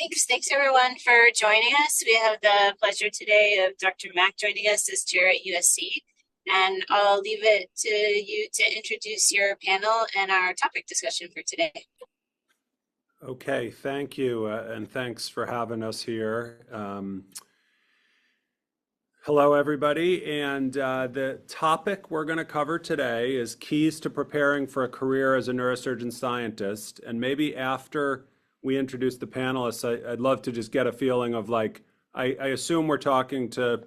Thanks everyone for joining us. We have the pleasure today of Dr. Mack joining us as chair at USC, and I'll leave it to you to introduce your panel and our topic discussion for today. Okay, thank you, and thanks for having us here. Hello, everybody, and the topic we're going to cover today is keys to preparing for a career as a neurosurgeon scientist. And maybe after we introduce the panelists, I'd love to just get a feeling of I assume we're talking to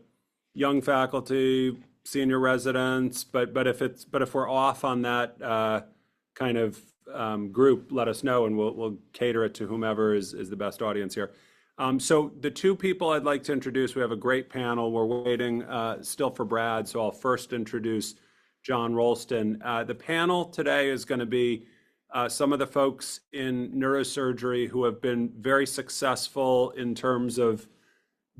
young faculty, senior residents, but if we're off on that kind of group, let us know, and we'll cater it to whomever is the best audience here. So the two people I'd like to introduce, we have a great panel. We're waiting still for Brad, so I'll first introduce John Rolston. The panel today is going to be some of the folks in neurosurgery who have been very successful in terms of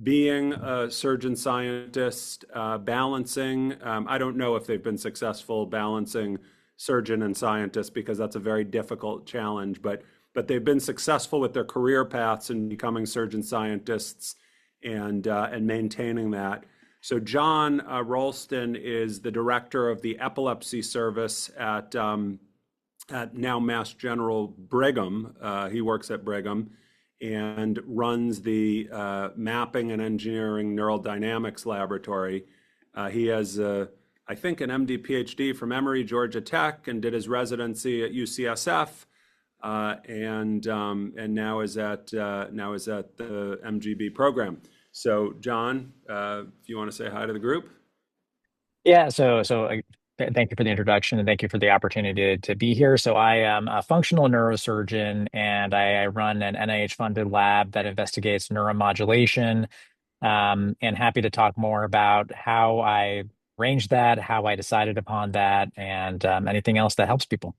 being a surgeon scientist, balancing. I don't know if they've been successful balancing surgeon and scientist because that's a very difficult challenge, but they've been successful with their career paths in becoming surgeon scientists and maintaining that. So John Rolston is the director of the epilepsy service at now Mass General Brigham. He works at Brigham and runs the Mapping and Engineering Neural Dynamics Laboratory. He has, I think, an MD PhD from Emory, Georgia Tech, and did his residency at UCSF. And now is at the MGB program. So, John, if you want to say hi to the group. Yeah. Thank you for the introduction and thank you for the opportunity to be here. So I am a functional neurosurgeon and I run an NIH-funded lab that investigates neuromodulation. And happy to talk more about how I arranged that, how I decided upon that, and anything else that helps people.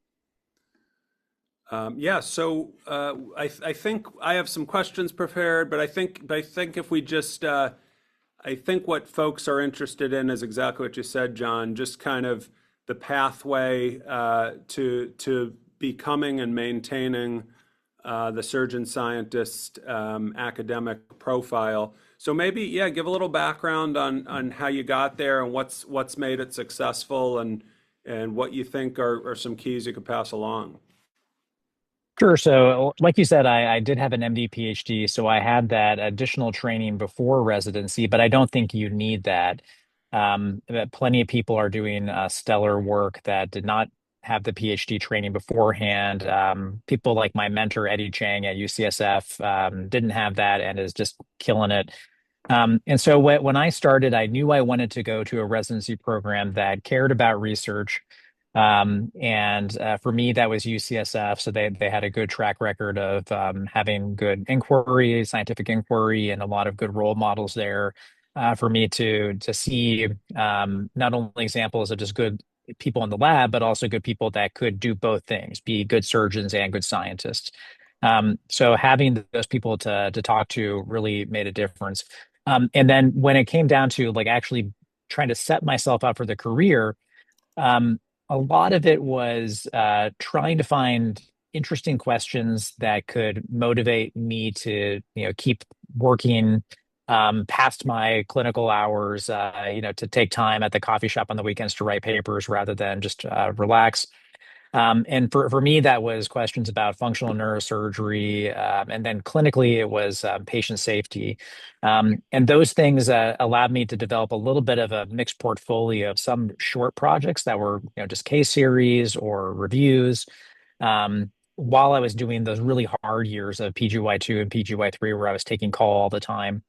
Yeah, so I think I have some questions prepared, but I think if we just I think what folks are interested in is exactly what you said, John, just kind of the pathway to becoming and maintaining the surgeon scientist academic profile. So maybe, yeah, give a little background on how you got there and what's made it successful and what you think are some keys you could pass along. Sure. So, like you said, I did have an MD PhD, so I had that additional training before residency, but I don't think you need that. That plenty of people are doing stellar work that did not have the PhD training beforehand. People like my mentor, Eddie Chang at UCSF, didn't have that and is just killing it. And so when I started, I knew I wanted to go to a residency program that cared about research. For me, that was UCSF. So they had a good track record of having good inquiry, scientific inquiry, and a lot of good role models there for me to see not only examples of just good people in the lab, but also good people that could do both things, be good surgeons and good scientists. So having those people to talk to really made a difference. And then when it came down to actually trying to set myself up for the career, a lot of it was trying to find interesting questions that could motivate me to, keep working past my clinical hours, to take time at the coffee shop on the weekends to write papers rather than just relax. And for me, that was questions about functional neurosurgery. And then clinically, it was patient safety. And those things allowed me to develop a little bit of a mixed portfolio of some short projects that were just case series or reviews. While I was doing those really hard years of PGY2 and PGY3, where I was taking call all the time.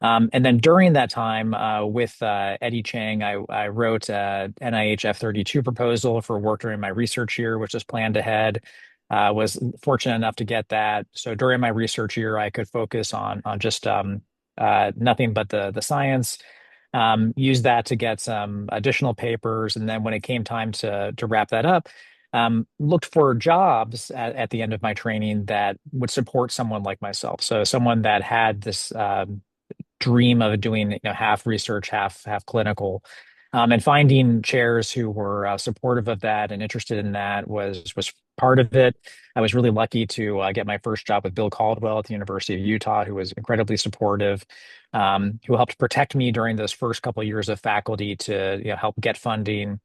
And then during that time with Eddie Chang, I wrote a NIH F32 proposal for work during my research year, which was planned ahead. Was fortunate enough to get that. So during my research year, I could focus on just nothing but the science. Use that to get some additional papers, and then when it came time to wrap that up, looked for jobs at the end of my training that would support someone like myself. So someone that had this dream of doing half research, half clinical. And finding chairs who were supportive of that and interested in that was part of it. I was really lucky to get my first job with Bill Caldwell at the University of Utah, who was incredibly supportive, who helped protect me during those first couple of years of faculty to help get funding.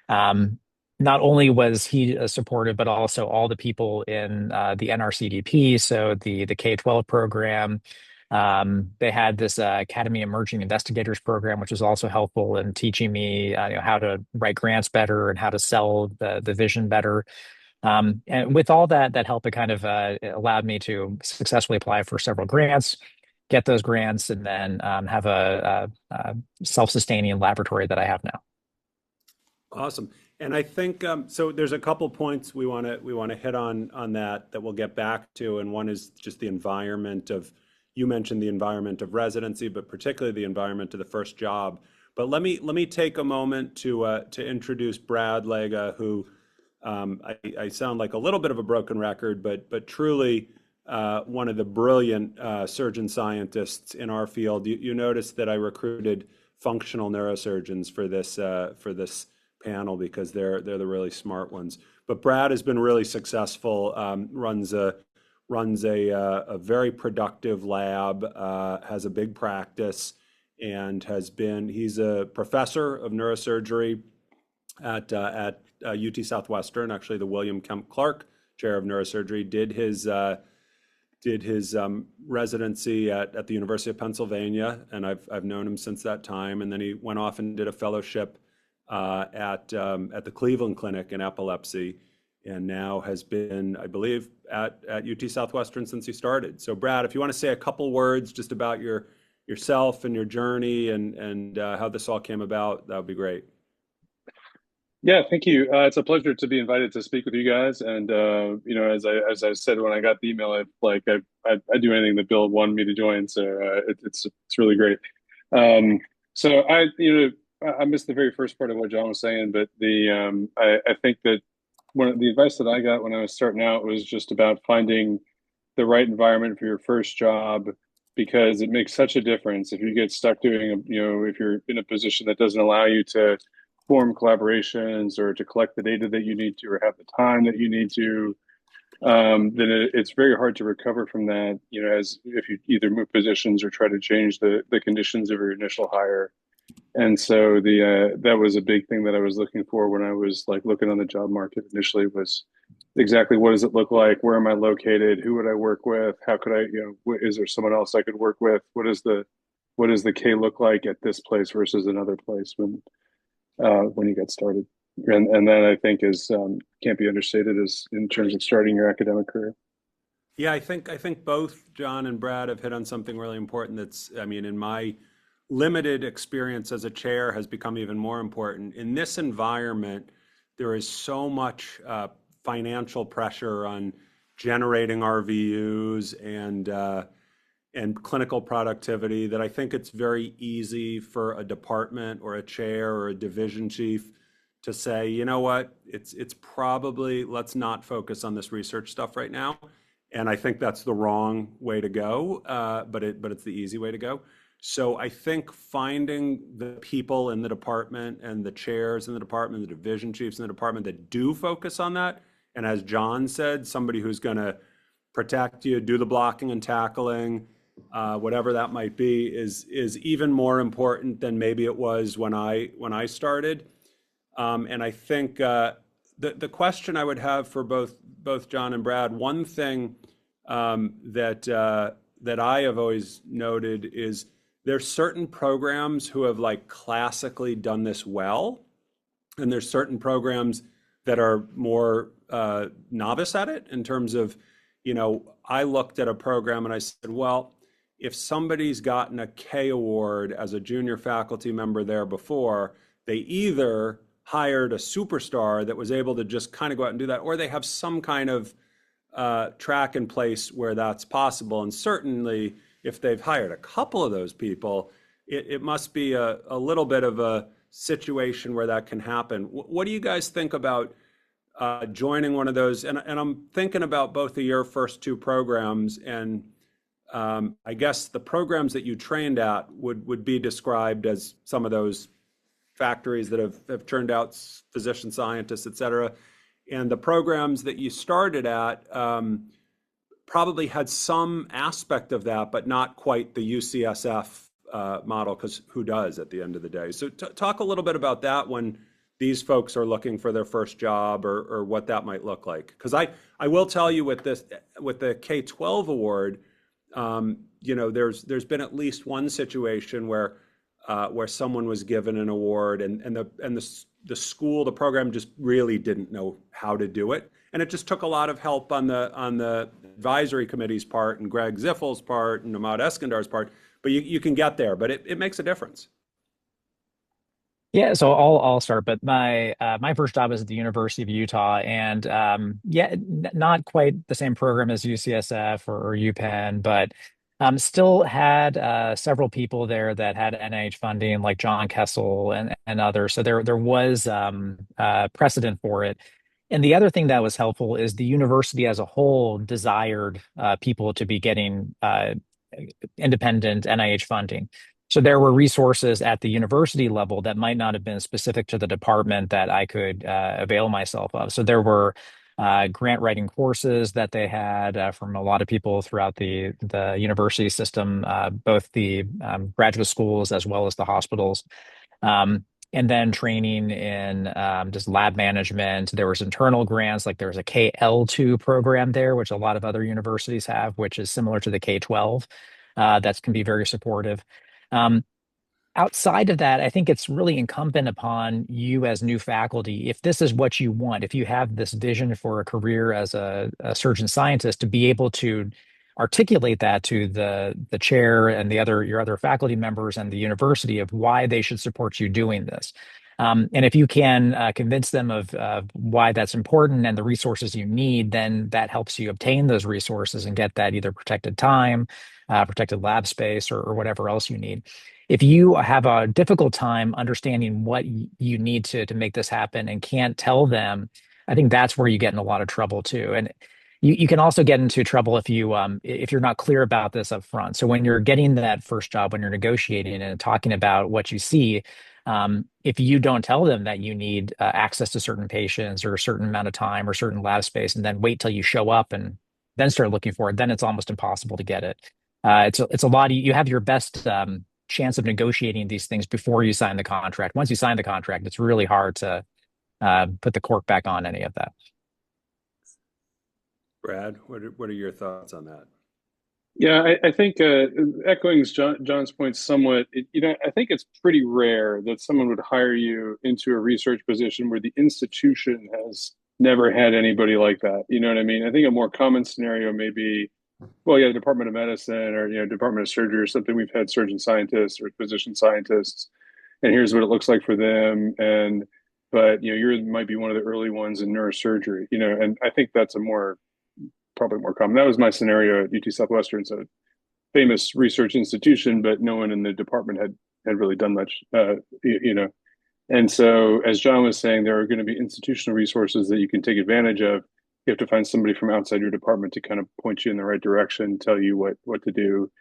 Um, Not only was he supportive, but also all the people in the NRCDP, so the K12 program. They had this Academy Emerging Investigators program, which was also helpful in teaching me how to write grants better and how to sell the vision better. And with all that help, it kind of allowed me to successfully apply for several grants, get those grants, and then have a self-sustaining laboratory that I have now. Awesome. And I think so. There's a couple points we want to hit on that we'll get back to. And one is just the environment of, you mentioned the environment of residency, but particularly the environment of the first job. But let me take a moment to introduce Brad Lega, who I sound like a little bit of a broken record, but truly one of the brilliant surgeon scientists in our field. You noticed that I recruited functional neurosurgeons for this panel because they're the really smart ones. But Brad has been really successful. Runs a very productive lab, has a big practice, and he's a professor of neurosurgery at UT Southwestern, actually the William Kemp Clark Chair of Neurosurgery. Did his residency at the University of Pennsylvania, and I've known him since that time. And then he went off and did a fellowship at the Cleveland Clinic in epilepsy, and now has been, I believe, at UT Southwestern since he started. So, Brad, if you want to say a couple words just about yourself and your journey and how this all came about, that would be great. Yeah, thank you. It's a pleasure to be invited to speak with you guys. And as I said when I got the email, I do anything that Bill wanted me to join. So it's really great. So I missed the very first part of what John was saying, but I think that one of the advice that I got when I was starting out was just about finding the right environment for your first job, because it makes such a difference if you get stuck doing if you're in a position that doesn't allow you to form collaborations or to collect the data that you need to or have the time that you need to, then it's very hard to recover from that, as if you either move positions or try to change the conditions of your initial hire. And so that was a big thing that I was looking for when I was looking on the job market initially, was exactly what does it look like? Where am I located? Who would I work with? How could I, is there someone else I could work with? What does the K look like at this place versus another place when you get started? And that I think is can't be understated as in terms of starting your academic career. Yeah, I think both John and Brad have hit on something really important. In my limited experience as a chair, has become even more important. In this environment, there is so much financial pressure on generating RVUs and clinical productivity that I think it's very easy for a department or a chair or a division chief to say, you know what, it's probably, let's not focus on this research stuff right now. And I think that's the wrong way to go, but it's the easy way to go. So I think finding the people in the department and the chairs in the department, the division chiefs in the department that do focus on that, and as John said, somebody who's going to protect you, do the blocking and tackling, whatever that might be, is even more important than maybe it was when I started. And I think the question I would have for both John and Brad, one thing that I have always noted is there's certain programs who have classically done this well, and there's certain programs that are more novice at it in terms of, I looked at a program and I said, well, if somebody's gotten a K award as a junior faculty member there before, they either hired a superstar that was able to just kind of go out and do that, or they have some kind of track in place where that's possible. And certainly if they've hired a couple of those people, it must be a little bit of a situation where that can happen. What do you guys think about joining one of those? And I'm thinking about both of your first two programs, and I guess the programs that you trained at would be described as some of those factories that have turned out physician scientists, et cetera. And the programs that you started at probably had some aspect of that, but not quite the UCSF model, because who does at the end of the day? So talk a little bit about that when these folks are looking for their first job, or what that might look like. Because I will tell you with the K12 award, there's been at least one situation where someone was given an award, and the school, the program just really didn't know how to do it, and it just took a lot of help on the advisory committee's part, and Greg Ziffel's part, and Ahmad Eskandar's part. But you can get there, but it makes a difference. Yeah, so I'll start, but my first job was at the University of Utah, and not quite the same program as UCSF or UPenn, but still had several people there that had NIH funding, like John Kessel and others. So there was precedent for it. And the other thing that was helpful is the university as a whole desired people to be getting independent NIH funding. So there were resources at the university level that might not have been specific to the department that I could avail myself of. So there were grant writing courses that they had from a lot of people throughout the university system, both the graduate schools as well as the hospitals. And then training in just lab management. There was internal grants, like there was a KL2 program there, which a lot of other universities have, which is similar to the K12. That can be very supportive. Um, Outside of that, I think it's really incumbent upon you as new faculty, if this is what you want, if you have this vision for a career as a surgeon scientist, to be able to articulate that to the chair and your other faculty members and the university of why they should support you doing this. And if you can convince them of why that's important and the resources you need, then that helps you obtain those resources and get that either protected time, protected lab space, or whatever else you need. If you have a difficult time understanding what you need to make this happen and can't tell them, I think that's where you get in a lot of trouble too. And you can also get into trouble if you're not clear about this up front. So when you're getting that first job, when you're negotiating and talking about what you see, if you don't tell them that you need access to certain patients or a certain amount of time or certain lab space, and then wait till you show up and then start looking for it, then it's almost impossible to get it. It's a lot. You have your best chance of negotiating these things before you sign the contract. Once you sign the contract, it's really hard to put the cork back on any of that. Brad, what are your thoughts on that? Yeah, I think echoing John's point somewhat, I think it's pretty rare that someone would hire you into a research position where the institution has never had anybody like that. You know what I mean? I think a more common scenario may be, well, yeah, Department of Medicine or Department of Surgery or something. We've had surgeon scientists or physician scientists, and here's what it looks like for them. But you might be one of the early ones in neurosurgery. And I think that's probably more common. That was my scenario at UT Southwestern, so famous research institution, but no one in the department had really done much. And so, as John was saying, there are going to be institutional resources that you can take advantage of. You have to find somebody from outside your department to kind of point you in the right direction, tell you what to do.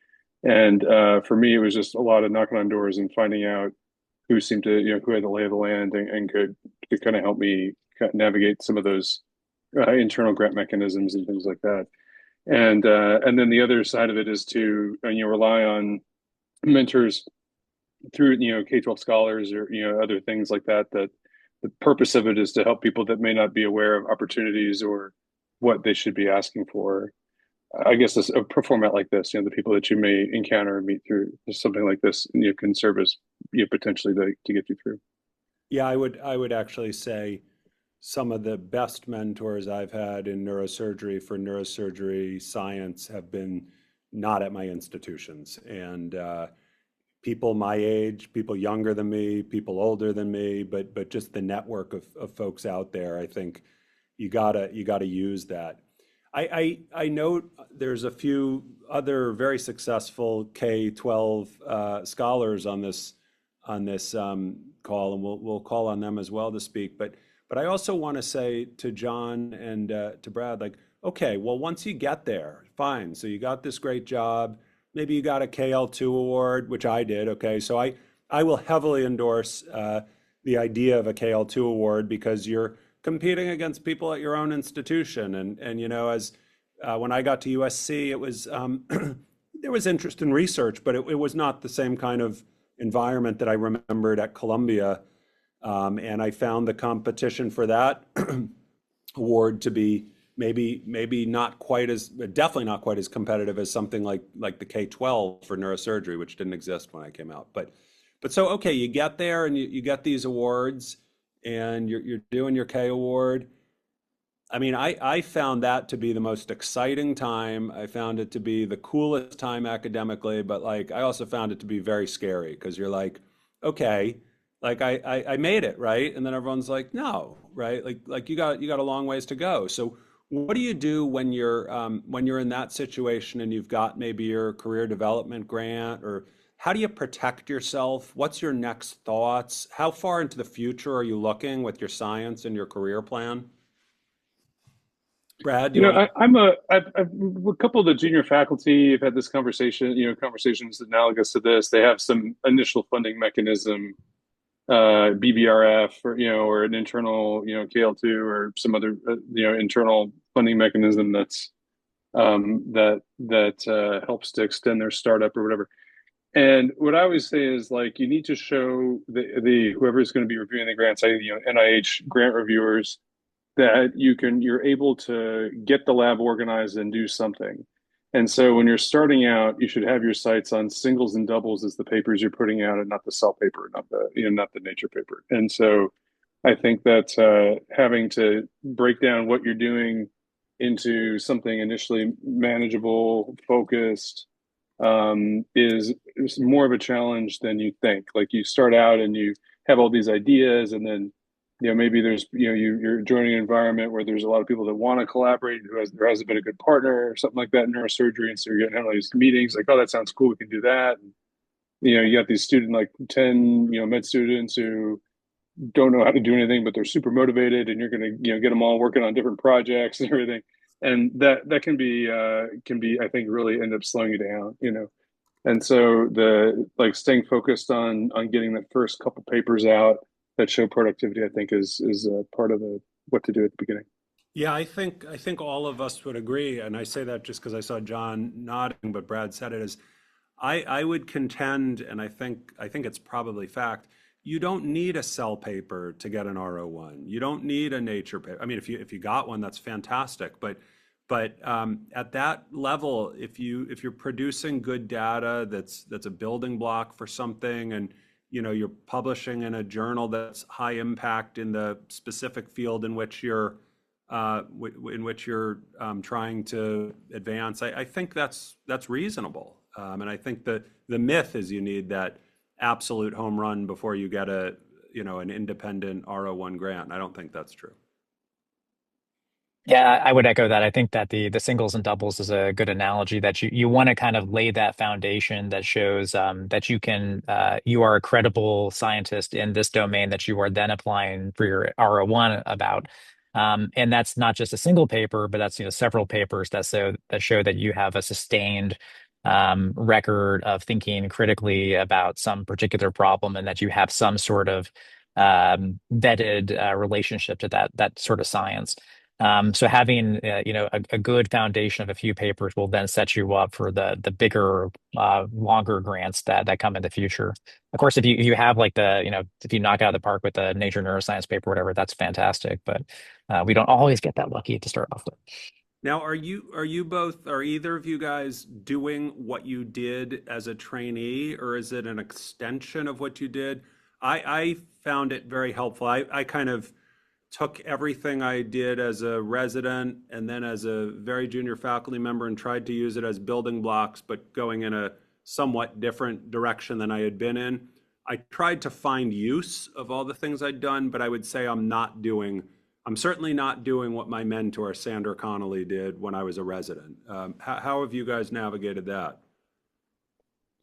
And for me, it was just a lot of knocking on doors and finding out who had the lay of the land and could kind of help me navigate some of those internal grant mechanisms and things like that. And then the other side of it is to rely on mentors through K12 scholars or other things like that. That the purpose of it is to help people that may not be aware of opportunities or what they should be asking for. I guess a format like this, the people that you may encounter and meet through something like this, can serve as potentially to get you through. Yeah, I would actually say some of the best mentors I've had in neurosurgery for neurosurgery science have been not at my institutions. And people my age, people younger than me, people older than me, but just the network of folks out there, I think you gotta use that. I note there's a few other very successful K12 scholars on this call, and we'll call on them as well to speak. But I also want to say to John and to Brad, like, okay, well, once you get there, fine. So you got this great job. Maybe you got a KL2 award, which I did. Okay, so I will heavily endorse the idea of a KL2 award because you're competing against people at your own institution. And you know, as when I got to USC, it was there was interest in research, but it was not the same kind of environment that I remembered at Columbia. And I found the competition for that award to be maybe not quite as definitely not quite as competitive as something like the K12 for neurosurgery, which didn't exist when I came out. But so okay, you get there and you get these awards, and you're doing your K award. I mean, I found that to be the most exciting time. I found it to be the coolest time academically, but like I also found it to be very scary because you're like, okay, like I made it, right? And then everyone's like, no, right? Like you got a long ways to go. So what do you do when you're in that situation and you've got maybe your career development grant, or how do you protect yourself? What's your next thoughts? How far into the future are you looking with your science and your career plan? Brad, do You you know, want to? I've a couple of the junior faculty have had this conversation, conversations analogous to this. They have some initial funding mechanism, BBRF, or an internal, KL2 or some other, internal funding mechanism that helps to extend their startup or whatever. And what I always say is like you need to show the whoever is going to be reviewing the grants, say, NIH grant reviewers, that you're able to get the lab organized and do something. And so when you're starting out, you should have your sights on singles and doubles as the papers you're putting out, and not the cell paper, not the nature paper. And so I think that having to break down what you're doing into something initially manageable, focused, is more of a challenge than you think. Like you start out and you have all these ideas, and then maybe there's you're joining an environment where there's a lot of people that want to collaborate, there hasn't been a good partner or something like that in neurosurgery, and so you're getting all these meetings like, oh, that sounds cool, we can do that. And, you got these student like 10 med students who don't know how to do anything, but they're super motivated, and you're going to get them all working on different projects and everything, and that can be I think really end up slowing you down. And so the like staying focused on getting the first couple papers out that show productivity, I think is part of the what to do at the beginning. Yeah, I think all of us would agree, and I say that just because I saw John nodding, but Brad said it is. I would contend, and I think it's probably fact. You don't need a cell paper to get an R01. You don't need a nature paper. I mean, if you got one, that's fantastic. But at that level, if you're producing good data, that's a building block for something, and you're publishing in a journal that's high impact in the specific field in which you're trying to advance. I think that's reasonable. And I think the myth is you need that absolute home run before you get an independent R01 grant. I don't think that's true. Yeah, I would echo that. I think that the singles and doubles is a good analogy that you want to kind of lay that foundation that shows that you are a credible scientist in this domain that you are then applying for your R01 about. And that's not just a single paper, but that's several papers that show that you have a sustained record of thinking critically about some particular problem, and that you have some sort of vetted relationship to that sort of science. So having a good foundation of a few papers will then set you up for the bigger, longer grants that come in the future. Of course, if you have like if you knock out of the park with the Nature Neuroscience paper, whatever, that's fantastic. But we don't always get that lucky to start off with. Now, are either of you guys doing what you did as a trainee, or is it an extension of what you did? I found it very helpful. I kind of took everything I did as a resident and then as a very junior faculty member and tried to use it as building blocks, but going in a somewhat different direction than I had been in. I tried to find use of all the things I'd done, but I would say I'm certainly not doing what my mentor, Sandra Connolly, did when I was a resident. How have you guys navigated that?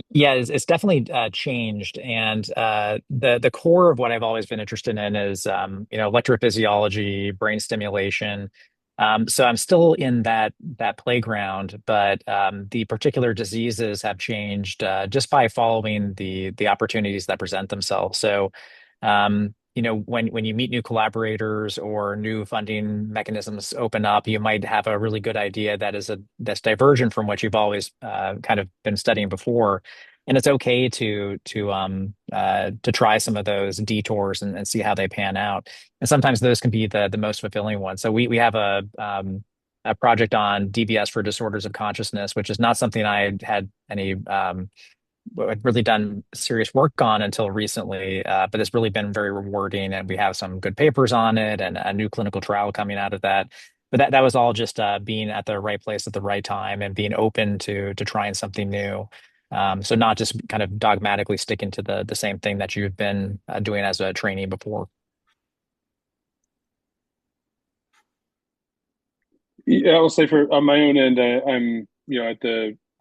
Yeah, it's definitely changed, and the core of what I've always been interested in is electrophysiology, brain stimulation. So I'm still in that playground, but the particular diseases have changed just by following the opportunities that present themselves. So when you meet new collaborators or new funding mechanisms open up, you might have a really good idea that's divergent from what you've always kind of been studying before. And it's okay to try some of those detours and see how they pan out. And sometimes those can be the most fulfilling ones. So we have a project on DBS for disorders of consciousness, which is not something I had any really done serious work on until recently, but it's really been very rewarding, and we have some good papers on it and a new clinical trial coming out of that. But that was all just being at the right place at the right time and being open to trying something new. So not just kind of dogmatically sticking to the same thing that you've been doing as a trainee before. Yeah, I will say for on my own end, I'm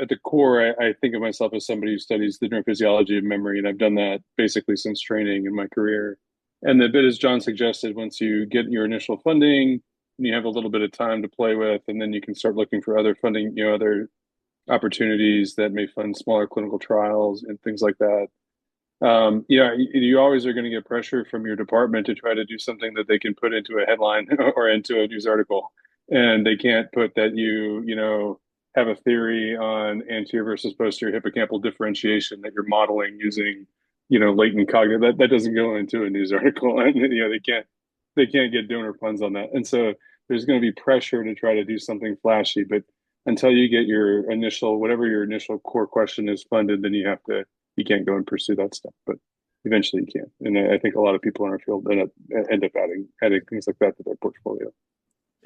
at the core, I think of myself as somebody who studies the neurophysiology of memory, and I've done that basically since training in my career. And the bit, as John suggested, once you get your initial funding, and you have a little bit of time to play with, and then you can start looking for other funding, other opportunities that may fund smaller clinical trials and things like that. You always are going to get pressure from your department to try to do something that they can put into a headline or into a news article, and they can't put that have a theory on anterior versus posterior hippocampal differentiation that you're modeling using latent cognitive. That doesn't go into a news article, and they can't get donor funds on that, and so there's going to be pressure to try to do something flashy, but until you get your initial whatever your initial core question is funded, then you can't go and pursue that stuff, but eventually you can. And I think a lot of people in our field end up adding things like that to their portfolio.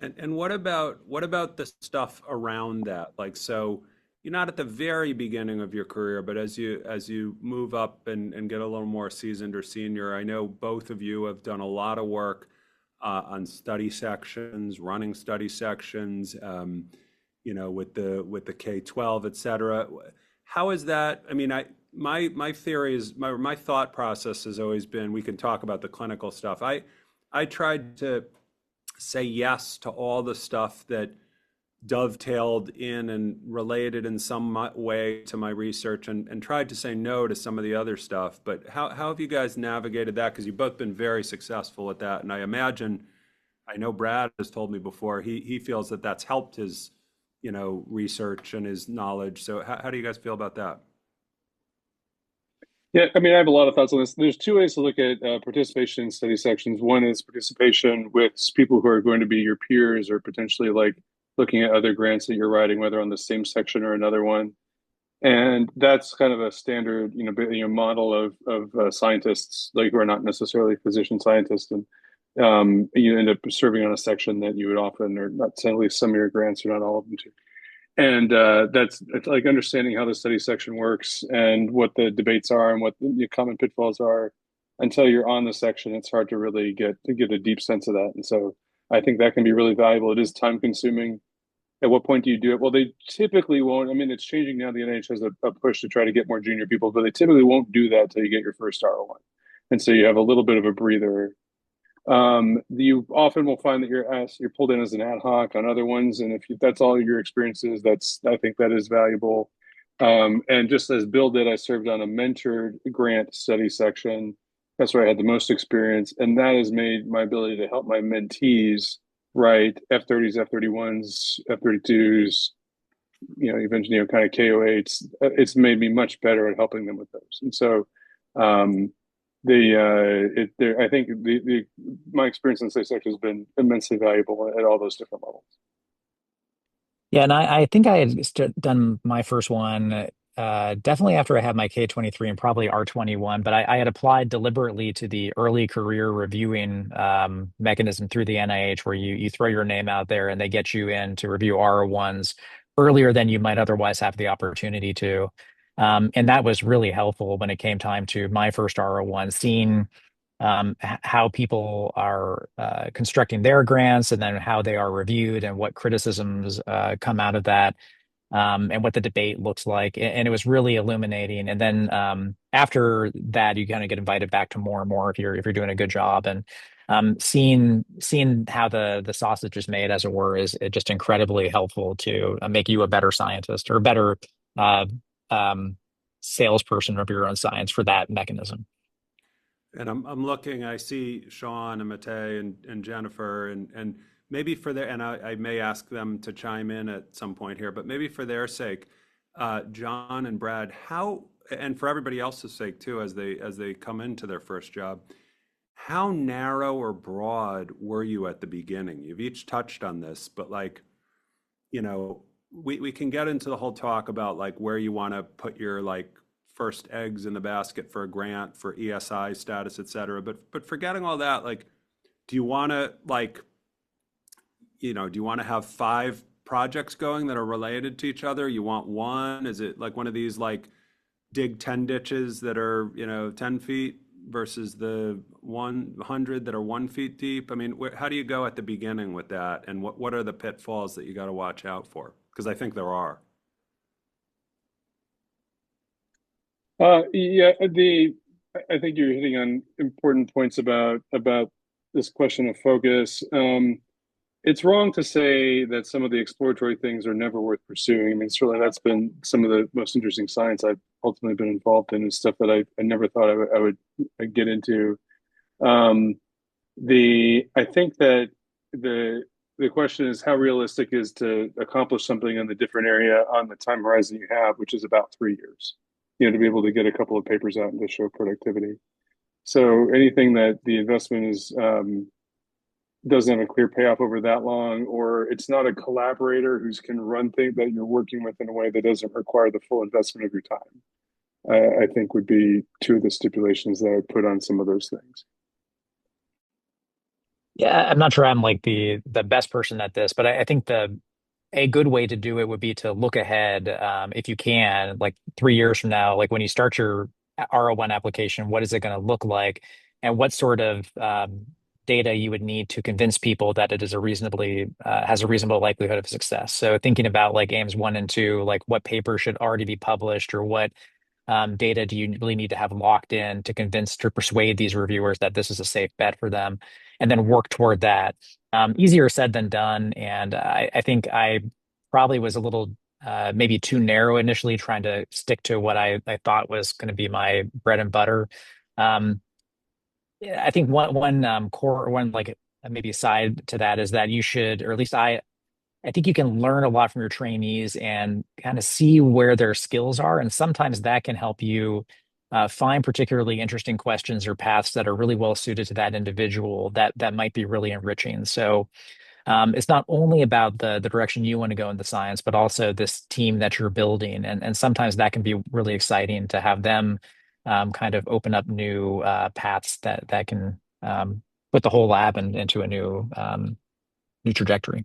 And what about the stuff around that? Like, so you're not at the very beginning of your career, but as you move up and get a little more seasoned or senior, I know both of you have done a lot of work on study sections, running study sections, with the K12, et cetera. How is that? I mean, my theory is my thought process has always been, we can talk about the clinical stuff. I tried to say yes to all the stuff that dovetailed in and related in some way to my research, and tried to say no to some of the other stuff. But how have you guys navigated that? Because you've both been very successful at that. And I know Brad has told me before, he feels that that's helped his, research and his knowledge. So how do you guys feel about that? Yeah, I mean, I have a lot of thoughts on this. There's two ways to look at participation in study sections. One is participation with people who are going to be your peers, or potentially like looking at other grants that you're writing, whether on the same section or another one. And that's kind of a standard, model of scientists, like who are not necessarily physician scientists, and you end up serving on a section that you would often, or not, at least some of your grants, or not all of them, too. And it's like understanding how the study section works and what the debates are and what the common pitfalls are. Until you're on the section, it's hard to really get a deep sense of that. And so I think that can be really valuable. It is time consuming. At what point do you do it? Well, they typically won't. I mean, it's changing now. The NIH has a push to try to get more junior people, but they typically won't do that till you get your first R01. And so you have a little bit of a breather. You often will find that you're pulled in as an ad hoc on other ones, and that's all your experiences, I think that is valuable. And just as Bill did, I served on a mentored grant study section. That's where I had the most experience, and that has made my ability to help my mentees write F30s, F31s, F32s, even kind of KO8s. It's made me much better at helping them with those, and so. I think my experience in space sector has been immensely valuable at all those different levels. Yeah, and I think I had done my first one definitely after I had my K23 and probably R21, but I had applied deliberately to the early career reviewing mechanism through the NIH, where you throw your name out there and they get you in to review R01s earlier than you might otherwise have the opportunity to. And that was really helpful when it came time to my first R01, seeing how people are constructing their grants, and then how they are reviewed, and what criticisms come out of that, and what the debate looks like. And it was really illuminating. And then after that, you kind of get invited back to more and more if you're doing a good job. And seeing how the sausage is made, as it were, is just incredibly helpful to make you a better scientist, or a better uh, um, salesperson of your own science for that mechanism. And I'm looking, I see Sean and Matei and Jennifer and maybe for their, and I may ask them to chime in at some point here, but maybe for their sake, John and Brad, how, and for everybody else's sake too, as they come into their first job, how narrow or broad were you at the beginning? You've each touched on this, but like, you know, we can get into the whole talk about like where you want to put your like first eggs in the basket for a grant, for ESI status, et cetera. But forgetting all that, like, do you want to like, do you want to have five projects going that are related to each other? You want one? Is it like one of these like dig 10 ditches that are, 10 feet versus the 100 that are 1 feet deep? I mean, how do you go at the beginning with that? And what are the pitfalls that you got to watch out for? Because I think there are. Yeah, I think you're hitting on important points about this question of focus. It's wrong to say that some of the exploratory things are never worth pursuing. I mean, certainly that's been some of the most interesting science I've ultimately been involved in, and stuff that I never thought I would get into. Um, I think that the question is how realistic is to accomplish something in the different area on the time horizon you have, which is about 3 years. To be able to get a couple of papers out and to show productivity. So anything that the investment is doesn't have a clear payoff over that long, or it's not a collaborator who's can run things that you're working with in a way that doesn't require the full investment of your time, I think would be two of the stipulations that I put on some of those things. Yeah, I'm not sure I'm like the best person at this, but I think a good way to do it would be to look ahead, if you can, like 3 years from now, like when you start your R01 application, what is it going to look like, and what sort of data you would need to convince people that it is a reasonably has a reasonable likelihood of success. So thinking about like aims 1 and 2, like what paper should already be published, or what data do you really need to have locked in to convince to persuade these reviewers that this is a safe bet for them, and then work toward that. Easier said than done, and I think I probably was a little maybe too narrow initially, trying to stick to what I thought was going to be my bread and butter. Yeah, I think one core, one like maybe side to that is that you should, or at least I think you can learn a lot from your trainees and kind of see where their skills are. And sometimes that can help you find particularly interesting questions or paths that are really well suited to that individual that might be really enriching. So it's not only about the direction you want to go in the science, but also this team that you're building. And sometimes that can be really exciting to have them kind of open up new paths that can put the whole lab into a new trajectory.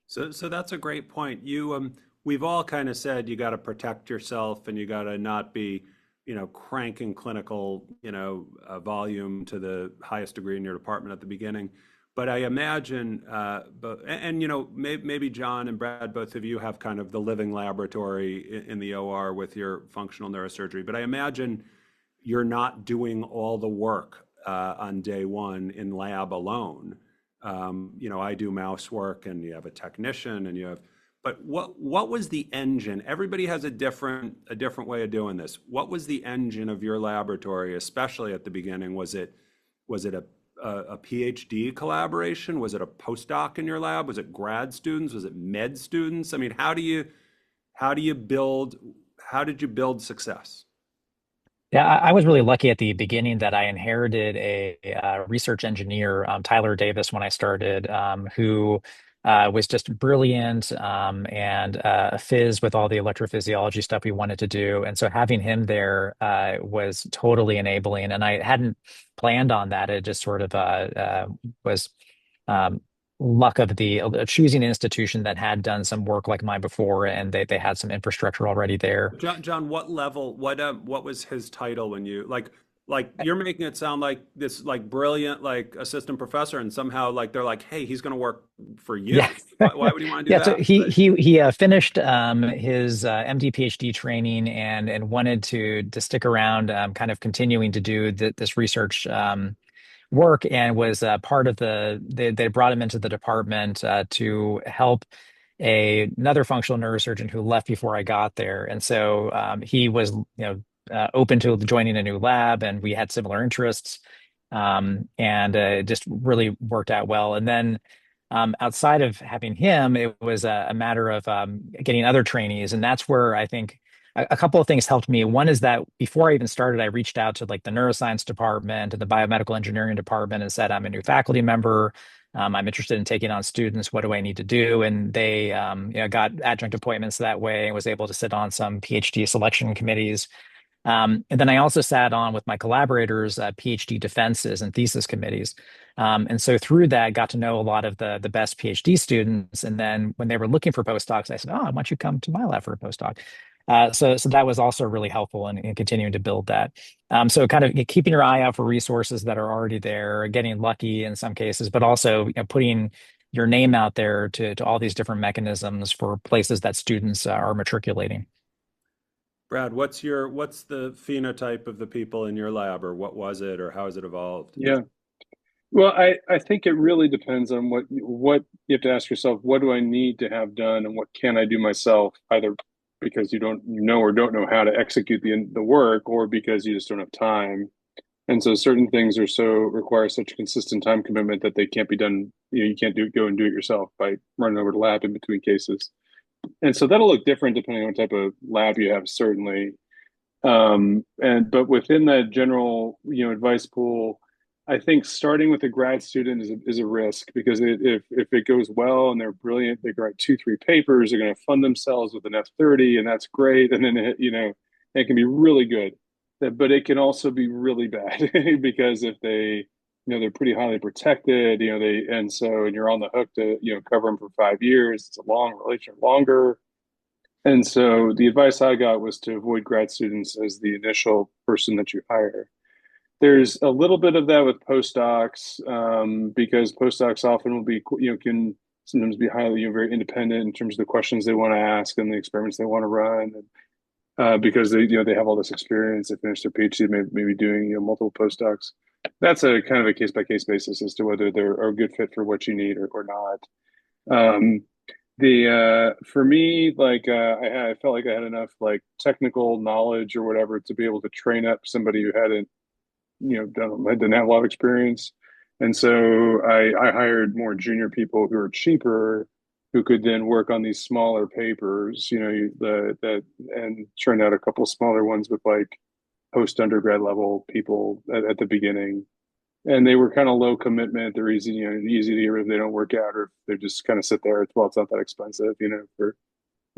So that's a great point. We've all kind of said you got to protect yourself and you got to not be, cranking clinical, volume to the highest degree in your department at the beginning. But I imagine, maybe John and Brad, both of you have kind of the living laboratory in the OR with your functional neurosurgery. But I imagine you're not doing all the work on day one in lab alone. I do mouse work and you have a technician and you have, but what was the engine? Everybody has a different way of doing this. What was the engine of your laboratory, especially at the beginning? Was it a PhD collaboration? Was it a postdoc in your lab? Was it grad students? Was it med students? I mean, how did you build success? Yeah, I was really lucky at the beginning that I inherited a research engineer, Tyler Davis, when I started, who was just brilliant and a fizz with all the electrophysiology stuff we wanted to do. And so having him there was totally enabling. And I hadn't planned on that. It just sort of was um, luck of the choosing an institution that had done some work like mine before, and they had some infrastructure already there. John, what level, what was his title when you like you're making it sound like this like brilliant like assistant professor and somehow like they're like, hey, he's going to work for you. Yeah. Why would you want to do Yeah, so that? he finished his MD PhD training and wanted to stick around, kind of continuing to do this research work, and was part of they brought him into the department to help another functional neurosurgeon who left before I got there. And so he was open to joining a new lab, and we had similar interests. and it just really worked out well. And then outside of having him, it was a matter of getting other trainees, and that's where I think a couple of things helped me. One is that before I even started, I reached out to like the neuroscience department and the biomedical engineering department and said, I'm a new faculty member. I'm interested in taking on students. What do I need to do? And they, got adjunct appointments that way and was able to sit on some PhD selection committees. And then I also sat on with my collaborators, PhD defenses and thesis committees. And so through that, got to know a lot of the best PhD students. And then when they were looking for postdocs, I said, "Oh, why don't you come to my lab for a postdoc?" So that was also really helpful in continuing to build that. So kind of keeping your eye out for resources that are already there, getting lucky in some cases, but also putting your name out there to all these different mechanisms for places that students are matriculating. Brad, what's the phenotype of the people in your lab, or what was it, or how has it evolved? Yeah. Well, I think it really depends on what you have to ask yourself, what do I need to have done and what can I do myself, either because you know or don't know how to execute the work, or because you just don't have time. And so certain things require such a consistent time commitment that they can't be done, you can't go and do it yourself by running over to lab in between cases. And so that'll look different depending on what type of lab you have, certainly. But within that general, advice pool, I think starting with a grad student is a risk, because if it goes well and they're brilliant, they write 2, 3 papers, they're going to fund themselves with an F-30, and that's great. And then it can be really good, but it can also be really bad because if they're pretty highly protected, and you're on the hook to cover them for 5 years. It's a long relationship, longer. And so the advice I got was to avoid grad students as the initial person that you hire. There's a little bit of that with postdocs, because postdocs often will be, can sometimes be highly, very independent in terms of the questions they want to ask and the experiments they want to run. And, because they have all this experience, they finished their PhD, maybe doing, multiple postdocs. That's a kind of a case by case basis as to whether they're a good fit for what you need or not. For me, like, I felt like I had enough like technical knowledge or whatever to be able to train up somebody who hadn't, didn't have a lot of experience. And so I hired more junior people who are cheaper, who could then work on these smaller papers, and churn out a couple smaller ones with like post undergrad level people at the beginning. And they were kind of low commitment. They're easy to get rid of if they don't work out, or if they just kind of sit there. Well, it's not that expensive, for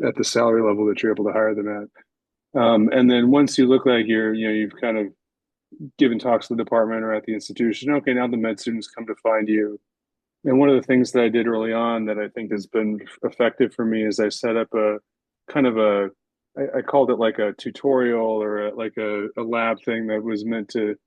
at the salary level that you're able to hire them at. And then once you look like you've kind of given talks to the department or at the institution, okay, now the med students come to find you. And one of the things that I did early on that I think has been effective for me is I set up a kind of I called it like a tutorial or a lab thing that was meant to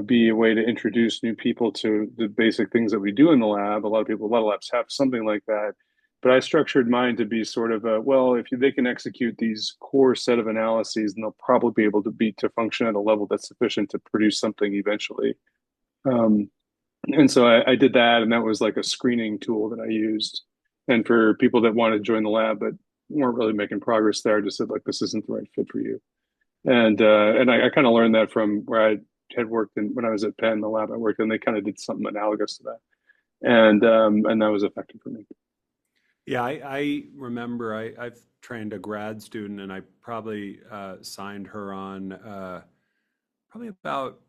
be a way to introduce new people to the basic things that we do in the lab. A lot of labs have something like that. But I structured mine to be sort of if they can execute these core set of analyses, then they'll probably be able to function at a level that's sufficient to produce something eventually. And so I did that, and that was like a screening tool that I used. And for people that wanted to join the lab but weren't really making progress there, I just said, like, this isn't the right fit for you. And I kind of learned that from where I had worked when I was at Penn, the lab I worked in. They kind of did something analogous to that, and that was effective for me. Yeah, I remember I've trained a grad student, and I probably signed her on probably about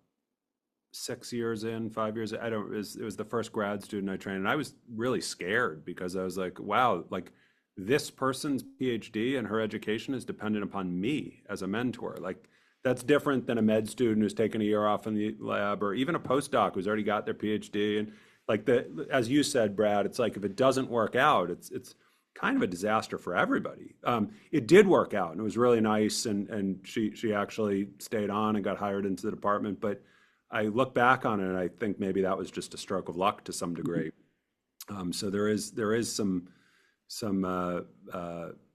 6 years in, 5 years. I don't. It was the first grad student I trained, and I was really scared because I was like, wow, like this person's PhD and her education is dependent upon me as a mentor. Like that's different than a med student who's taken a year off in the lab, or even a postdoc who's already got their PhD. And like as you said, Brad, it's like if it doesn't work out, it's kind of a disaster for everybody. It did work out, and it was really nice, and she actually stayed on and got hired into the department. But I look back on it, and I think maybe that was just a stroke of luck to some degree. So there is some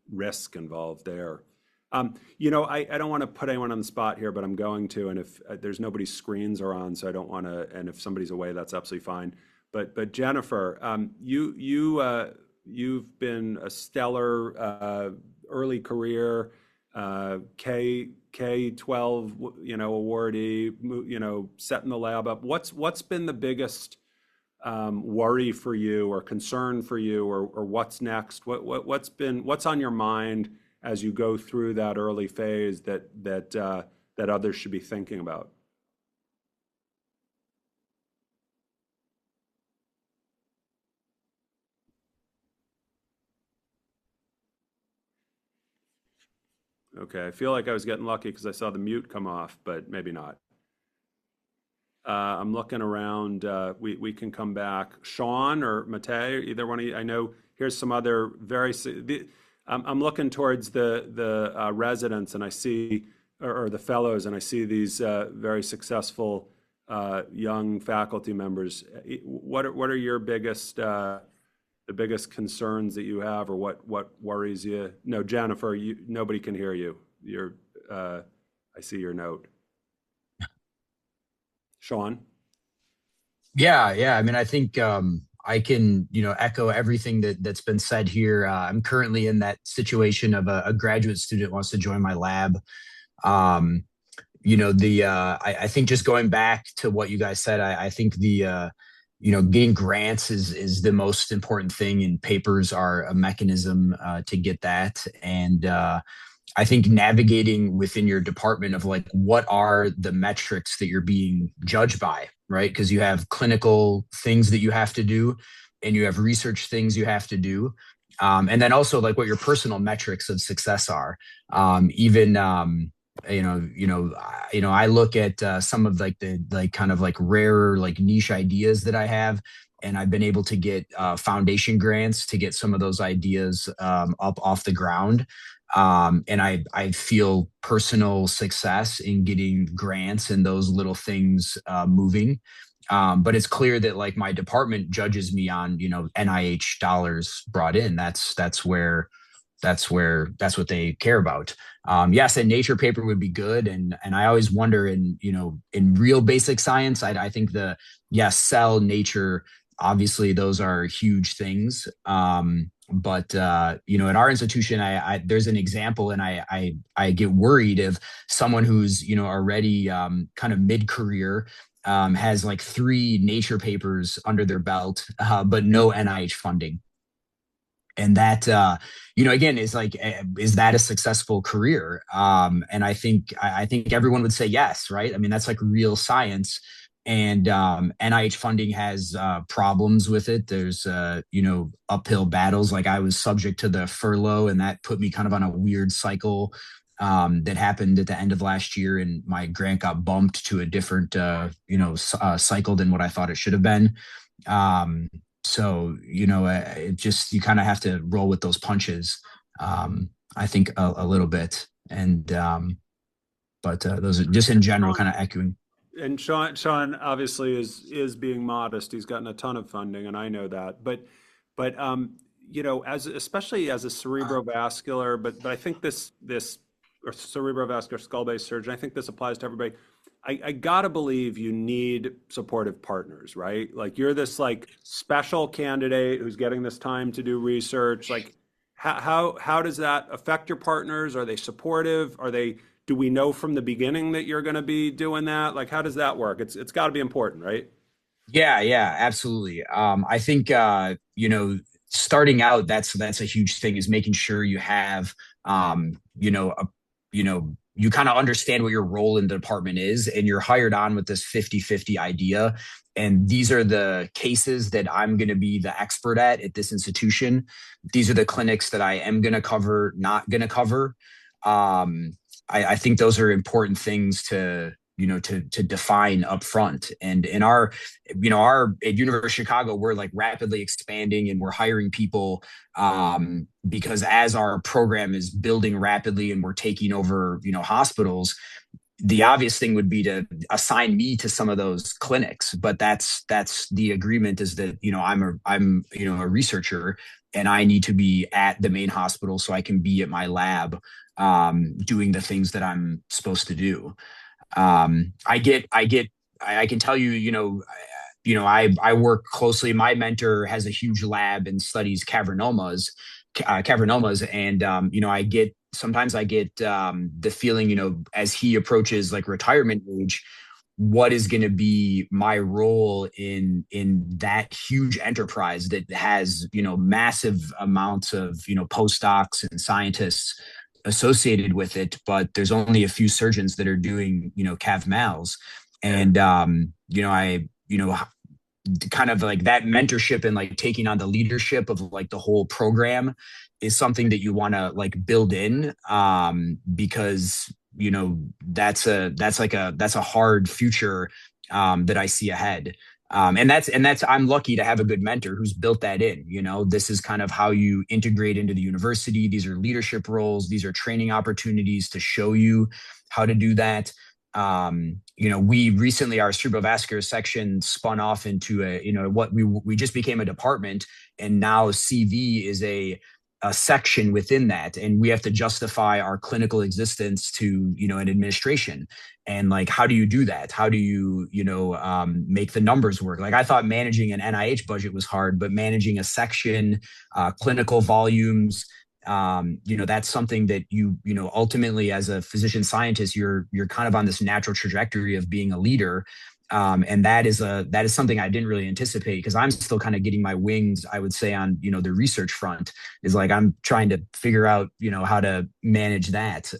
risk involved there. I don't want to put anyone on the spot here, but I'm going to. And if there's nobody's screens are on, so I don't want to. And if somebody's away, that's absolutely fine. But Jennifer, you've been a stellar early career K12, awardee, setting the lab up. What's been the biggest worry for you or concern for you, or what's next? What's on your mind as you go through that early phase that others should be thinking about? Okay, I feel like I was getting lucky because I saw the mute come off, but maybe not. I'm looking around. We can come back. Sean or Matei, either one of you. I know here's some other I'm looking towards the residents, and I see, or the fellows, and I see these very successful young faculty members. What are your biggest the biggest concerns that you have, or what worries you? No, Jennifer, nobody can hear you. I see your note. Sean? Yeah. I mean, I think I can, echo everything that's been said here. I'm currently in that situation of a graduate student wants to join my lab. I think just going back to what you guys said, I think getting grants is the most important thing, and papers are a mechanism to get that. And I think navigating within your department of like, what are the metrics that you're being judged by, right? Because you have clinical things that you have to do, and you have research things you have to do. And then also like what your personal metrics of success are. I look at some of like the kind of like rarer like niche ideas that I have, and I've been able to get foundation grants to get some of those ideas up off the ground. And I feel personal success in getting grants and those little things moving. But it's clear that like my department judges me on, NIH dollars brought in. That's what they care about. Yes, a Nature paper would be good, and I always wonder in real basic science, I think Cell, Nature, obviously those are huge things. But at our institution, there's an example, and I get worried if someone who's already kind of mid-career has like 3 Nature papers under their belt, but no NIH funding. And that, again, is like, is that a successful career? And I think everyone would say yes, right? I mean, that's like real science. And NIH funding has problems with it. There's, uphill battles. Like I was subject to the furlough, and that put me kind of on a weird cycle that happened at the end of last year. And my grant got bumped to a different, cycle than what I thought it should have been. So, it just, you kind of have to roll with those punches, I think a little bit. And, but those are just in general kind of echoing. And Sean obviously is being modest. He's gotten a ton of funding, and I know that. But especially as a cerebrovascular, but I think this or cerebrovascular skull-based surgeon, I think this applies to everybody. I gotta believe you need supportive partners, right? Like you're this like special candidate who's getting this time to do research. Like how does that affect your partners? Are they supportive? Do we know from the beginning that you're going to be doing that? Like how does that work? It's got to be important, right? Yeah, absolutely. I think starting out, that's a huge thing, is making sure you have you kind of understand what your role in the department is, and you're hired on with this 50-50 idea. And these are the cases that I'm going to be the expert at this institution. These are the clinics that I am going to cover, not going to cover. I think those are important things to define up front. And in at University of Chicago, we're like rapidly expanding, and we're hiring people because as our program is building rapidly and we're taking over, hospitals, the obvious thing would be to assign me to some of those clinics. But that's the agreement, is that, I'm a researcher, and I need to be at the main hospital so I can be at my lab doing the things that I'm supposed to do. I can tell you, I work closely. My mentor has a huge lab and studies cavernomas. cavernomas, and sometimes I get the feeling, as he approaches like retirement age, what is going to be my role in that huge enterprise that has massive amounts of postdocs and scientists associated with it, but there's only a few surgeons that are doing cav mals. And I kind of like that mentorship and like taking on the leadership of like the whole program is something that you want to like build in, because that's a hard future that I see ahead. And that's I'm lucky to have a good mentor who's built that in. This is kind of how you integrate into the university. These are leadership roles, these are training opportunities to show you how to do that. We recently, our cerebrovascular section spun off into what we just became a department, and now CV is a section within that, and we have to justify our clinical existence to an administration. And like, how do you do that? How do you make the numbers work? Like, I thought managing an NIH budget was hard, but managing a section, clinical volumes, that's something that ultimately, as a physician scientist, you're kind of on this natural trajectory of being a leader. And that is something I didn't really anticipate, because I'm still kind of getting my wings, I would say, on the research front. Is like I'm trying to figure out how to manage that.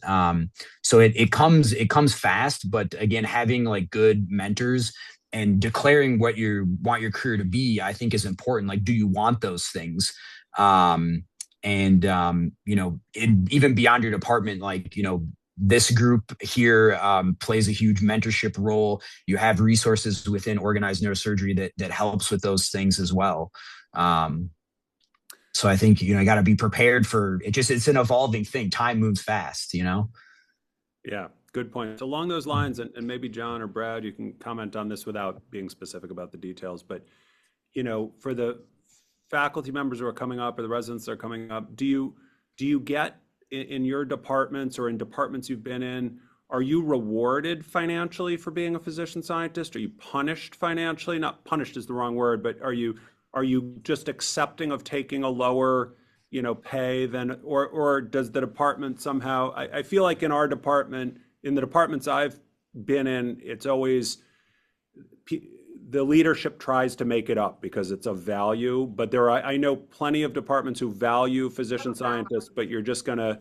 So it comes fast, but again, having like good mentors and declaring what you want your career to be, I think, is important. Like, do you want those things? And even beyond your department, like this group here plays a huge mentorship role. You have resources within organized neurosurgery that helps with those things as well. So I think you got to be prepared for it. It's an evolving thing. Time moves fast. Yeah, good point. Along those lines, and maybe John or Brad, you can comment on this without being specific about the details, but for the faculty members who are coming up or the residents that are coming up, do you get in your departments or in departments you've been in, are you rewarded financially for being a physician scientist? Are you punished financially? Not punished is the wrong word, but are you just accepting of taking a lower pay than, or does the department somehow, I feel like in our department, in the departments I've been in, it's always the leadership tries to make it up because it's of value, but I know plenty of departments who value physician scientists, but you're gonna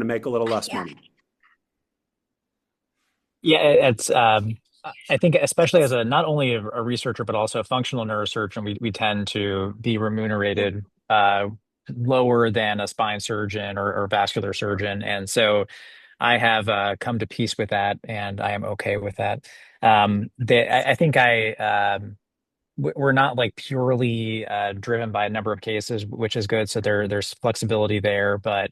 make a little less money. Yeah, it's I think especially as not only a researcher but also a functional neurosurgeon, we tend to be remunerated lower than a spine surgeon or vascular surgeon, and so I have come to peace with that, and I am okay with that. I think we're not like purely driven by a number of cases, which is good. So there's flexibility there, but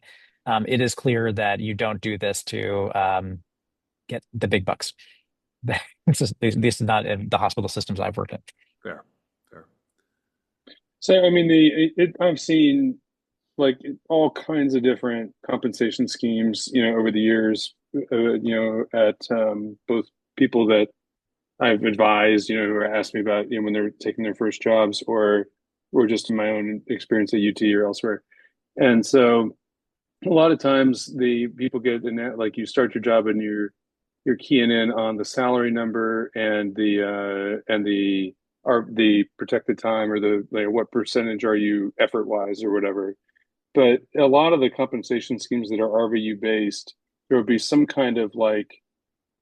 it is clear that you don't do this to get the big bucks. This is not in the hospital systems I've worked in. Fair, fair. So, I mean, I've seen like all kinds of different compensation schemes, over the years, at both people that I've advised, who asked me about, when they're taking their first jobs, or just in my own experience at UT or elsewhere. And so a lot of times the people get in that, like, you start your job and you're keying in on the salary number and the protected time, or the, like, what percentage are you effort wise or whatever. But a lot of the compensation schemes that are RVU based, there would be some kind of like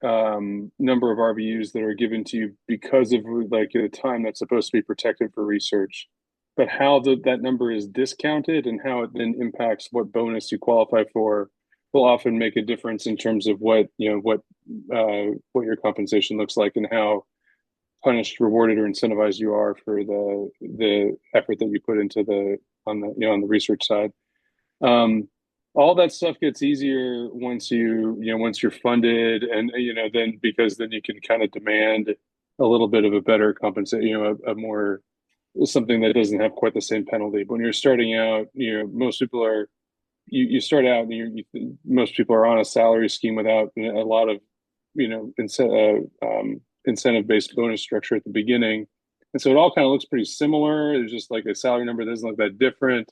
number of RVUs that are given to you because of like the time that's supposed to be protected for research. But how that number is discounted and how it then impacts what bonus you qualify for will often make a difference in terms of what your compensation looks like, and how punished, rewarded, or incentivized you are for the effort that you put into on the research side. All that stuff gets easier once once you're funded, and then, because then you can kind of demand a little bit of a better compensation, a more, something that doesn't have quite the same penalty. But when you're starting out, most people are, you start out and most people are on a salary scheme without a lot of incentive based bonus structure at the beginning, and so it all kind of looks pretty similar. There's just like a salary number that doesn't look that different.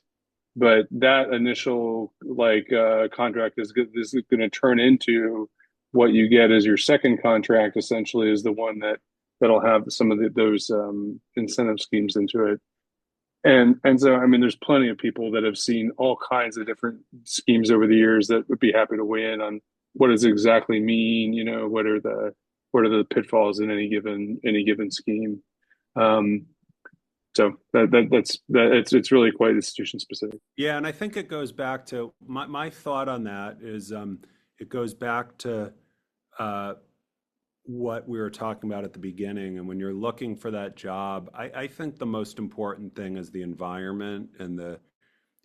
but that initial contract is going to turn into what you get as your second contract. Essentially, is the one that'll have some of those incentive schemes into it. And so, I mean, there's plenty of people that have seen all kinds of different schemes over the years that would be happy to weigh in on what does it exactly mean. What are the pitfalls in any given scheme. Um, so it's really quite institution specific. Yeah, and I think it goes back to my thought on that is it goes back to uh, what we were talking about at the beginning. And when you're looking for that job, I think the most important thing is the environment and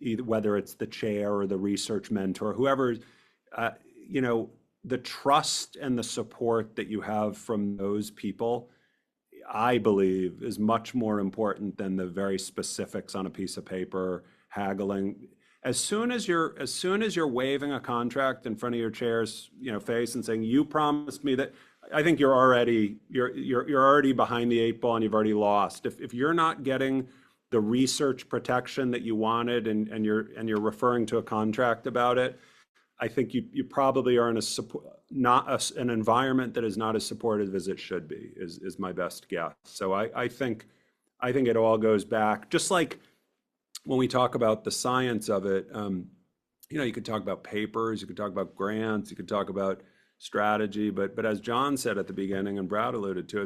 either whether it's the chair or the research mentor, whoever, uh, you know, the trust and the support that you have from those people, I believe, is much more important than the very specifics on a piece of paper, haggling. As soon as you're waving a contract in front of your chair's, face and saying, "You promised me that," I think you're already behind the eight ball and you've already lost. If you're not getting the research protection that you wanted and you're referring to a contract about it, I think you probably are in a not an environment that is not as supportive as it should be, is my best guess. So I think it all goes back, just like when we talk about the science of it. You could talk about papers, you could talk about grants, you could talk about strategy, but as John said at the beginning and Brad alluded to,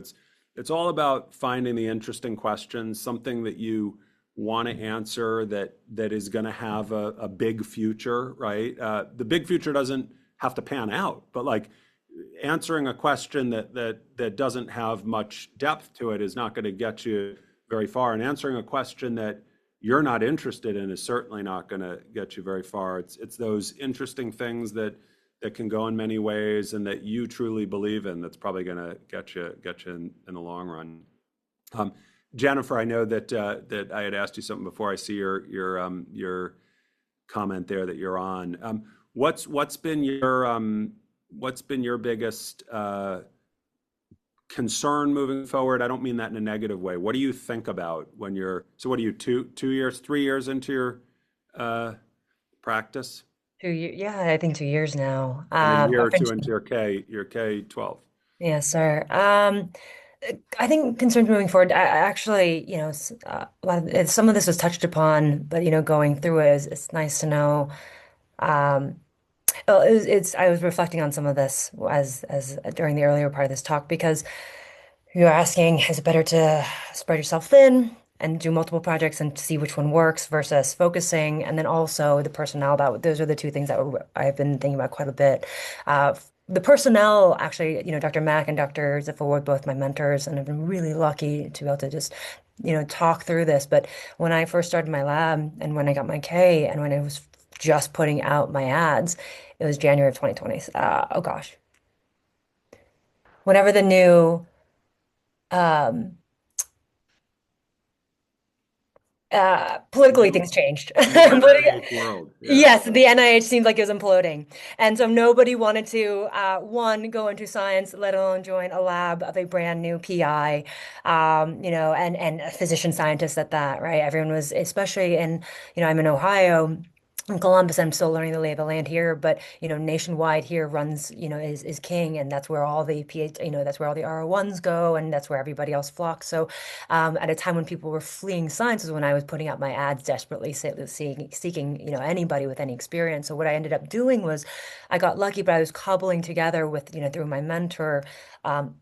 it's all about finding the interesting questions, something that you want to answer that is going to have a big future, right? The big future doesn't have to pan out, but like answering a question that doesn't have much depth to it is not going to get you very far, and answering a question that you're not interested in is certainly not going to get you very far. It's those interesting things that can go in many ways and that you truly believe in that's probably going to get you in the long run. Jennifer, I know that I had asked you something before. I see your comment there that you're on. What's been your biggest concern moving forward? I don't mean that in a negative way. What do you think about when what are you, 2 years, 3 years into your practice? 2 years, yeah, I think 2 years now. And a year I or two finished, into your K12. yeah, sir. I think concerns moving forward. I actually, a lot some of this was touched upon, but going through it, it's nice to know. Um, well, I was reflecting on some of this as during the earlier part of this talk because you're asking, is it better to spread yourself thin and do multiple projects and see which one works versus focusing? And then also the personnel, those are the two things that I've been thinking about quite a bit. The personnel, actually, Dr. Mack and Dr. Ziffer were both my mentors, and I've been really lucky to be able to just, talk through this. But when I first started my lab and when I got my K and when I was just putting out my ads, it was January of 2020. Oh gosh. Whenever the new um, politically things changed. New NIH world. Yeah. Yes, the NIH seemed like it was imploding. And so nobody wanted to, one, go into science, let alone join a lab of a brand new PI, and a physician scientist at that, right? Everyone was, especially I'm in Ohio. In Columbus, I'm still learning the lay of the land here, but nationwide here runs, is king, and that's where all the that's where all the R01s go, and that's where everybody else flocks. So, at a time when people were fleeing science was when I was putting out my ads desperately seeking, anybody with any experience. So what I ended up doing was, I got lucky, but I was cobbling together with, through my mentor, kind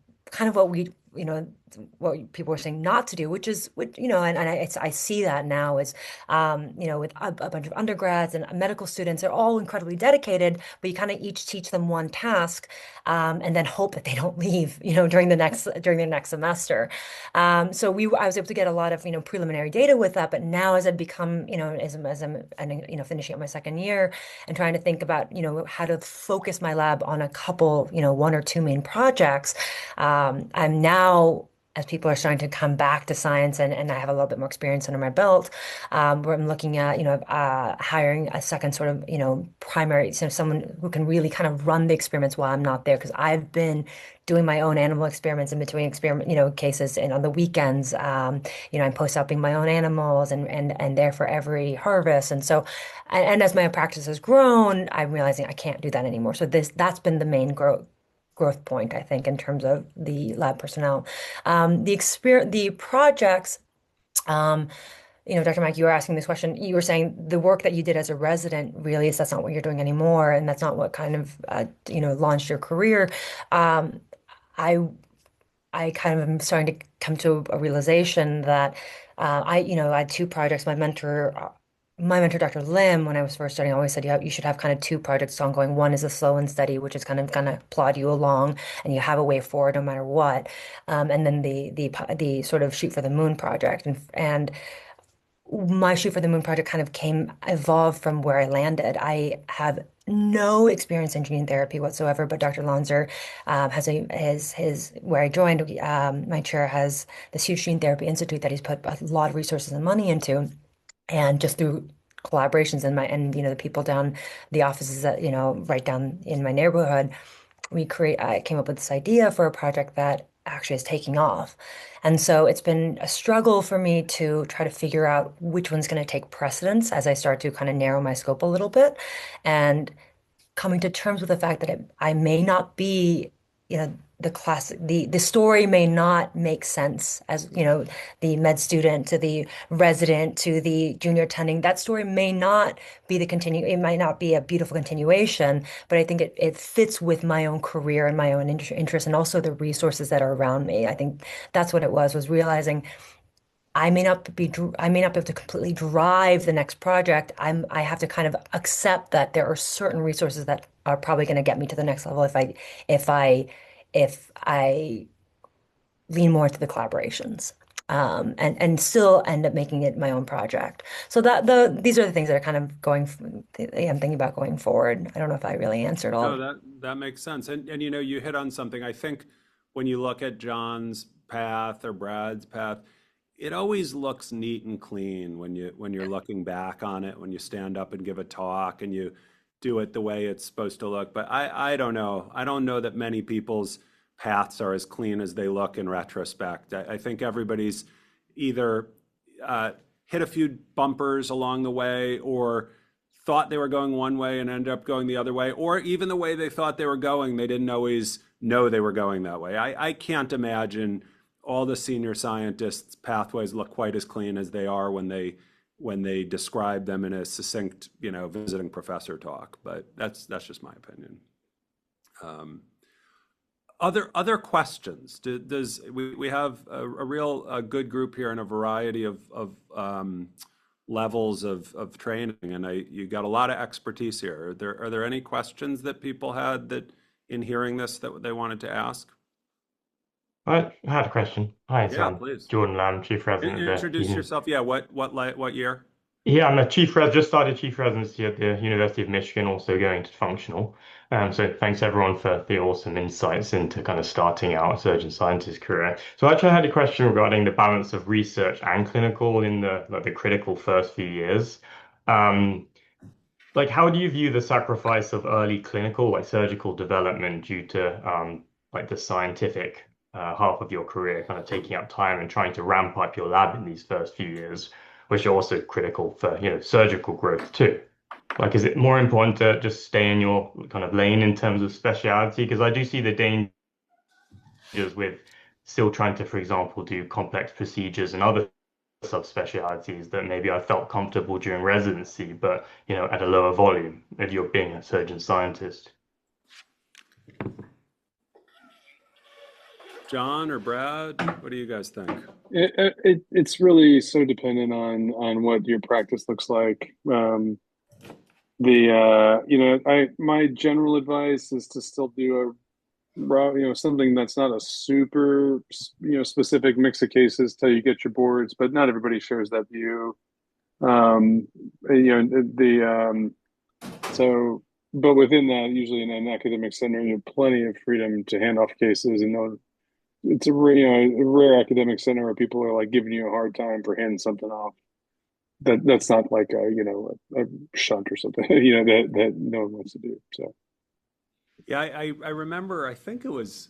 of what people were saying not to do, which I see that now is, with a bunch of undergrads and medical students, they're all incredibly dedicated, but you kind of each teach them one task, and then hope that they don't leave, during the next semester. So I was able to get a lot of, preliminary data with that, but now as I've become, as I'm, finishing up my second year and trying to think about, how to focus my lab on a couple, one or two main projects, I'm now as people are starting to come back to science and I have a little bit more experience under my belt, where I'm looking at, hiring a second sort of, primary, so someone who can really kind of run the experiments while I'm not there, because I've been doing my own animal experiments in between experiment, cases, and on the weekends, I'm post-oping my own animals and there for every harvest. And so, and as my practice has grown, I'm realizing I can't do that anymore. So that's been the main growth point, I think, in terms of the lab personnel. The projects, Dr. Mike, you were asking this question. You were saying the work that you did as a resident really is that's not what you're doing anymore, and that's not what kind of launched your career. I I kind of am starting to come to a realization that I had two projects. My mentor, Dr. Lim, when I was first starting, always said you should have kind of two projects ongoing. One is a slow and steady, which is kind of gonna plod you along, and you have a way forward no matter what. And then the sort of shoot for the moon project, and my Shoot for the Moon project kind of evolved from where I landed. I have no experience in gene therapy whatsoever, but Dr. Lonzer has his where I joined. My chair has this huge gene therapy institute that he's put a lot of resources and money into, and just through collaborations and the people down the offices that right down in my neighborhood, I came up with this idea for a project that actually is taking off. And so it's been a struggle for me to try to figure out which one's going to take precedence as I start to kind of narrow my scope a little bit. And coming to terms with the fact that I may not be, the story may not make sense as, the med student to the resident to the junior attending. That story may not be it might not be a beautiful continuation, but I think it fits with my own career and my own interest and also the resources that are around me. I think that's what it was realizing I may not be able to completely drive the next project. I have to kind of accept that there are certain resources that are probably going to get me to the next level if I if I lean more into the collaborations. And still end up making it my own project. So these are the things that are kind of I'm thinking about going forward. I don't know if I really answered all No, of that makes sense. And you hit on something. I think when you look at John's path or Brad's path, it always looks neat and clean when you're looking back on it, when you stand up and give a talk and you do it the way it's supposed to look. But I don't know. I don't know that many people's paths are as clean as they look in retrospect. I think everybody's either hit a few bumpers along the way or thought they were going one way and ended up going the other way, or even the way they thought they were going, they didn't always know they were going that way. I can't imagine all the senior scientists' pathways look quite as clean as they are when they describe them in a succinct, visiting professor talk. But that's just my opinion. Other questions? Does we have a real good group here and a variety of levels of training, and you got a lot of expertise here. Are there any questions that people had that in hearing this that they wanted to ask? I had a question. Hi, it's Yeah, please. Jordan Lamb, Chief Resident at the Introduce yourself. Yeah, what year? Yeah, I'm just started Chief Residency at the University of Michigan, also going to functional. So thanks everyone for the awesome insights into kind of starting out a surgeon scientist career. So I actually had a question regarding the balance of research and clinical in the critical first few years. How do you view the sacrifice of early clinical, like surgical development, due to the scientific half of your career, kind of taking up time and trying to ramp up your lab in these first few years, which are also critical for surgical growth too? Is it more important to just stay in your kind of lane in terms of speciality? Because I do see the dangers with still trying to, for example, do complex procedures and other subspecialties that maybe I felt comfortable during residency, but at a lower volume if you're being a surgeon scientist. John or Brad, what do you guys think? It's really so dependent on what your practice looks like. My general advice is to still do something that's not a super specific mix of cases till you get your boards, but not everybody shares that view. But within that, usually in an academic center, you have plenty of freedom to hand off cases and know it's a a rare academic center where people are like giving you a hard time for handing something off. That's not like a shunt or something, that no one wants to do. So Yeah, I remember. I think it was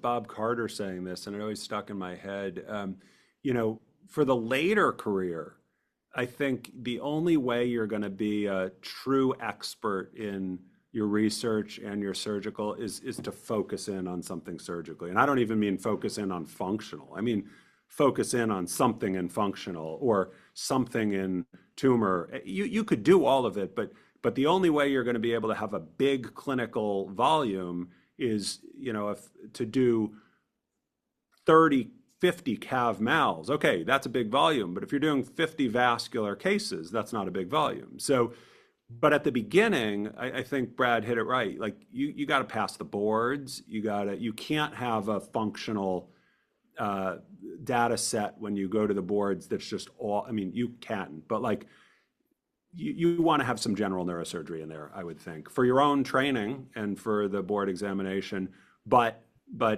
Bob Carter saying this, and it always stuck in my head. For the later career, I think the only way you're going to be a true expert in your research and your surgical is to focus in on something surgically. And I don't even mean focus in on functional. I mean focus in on something in functional or something in tumor. You could do all of it, but the only way you're going to be able to have a big clinical volume is, if to do 30, 50 cav mals. Okay, that's a big volume, but if you're doing 50 vascular cases, that's not a big volume. So, but at the beginning, I think Brad hit it right. Like you got to pass the boards. You can't have a functional data set when you go to the boards that's just all, I mean, you can, but like you want to have some general neurosurgery in there, I would think, for your own training and for the board examination. But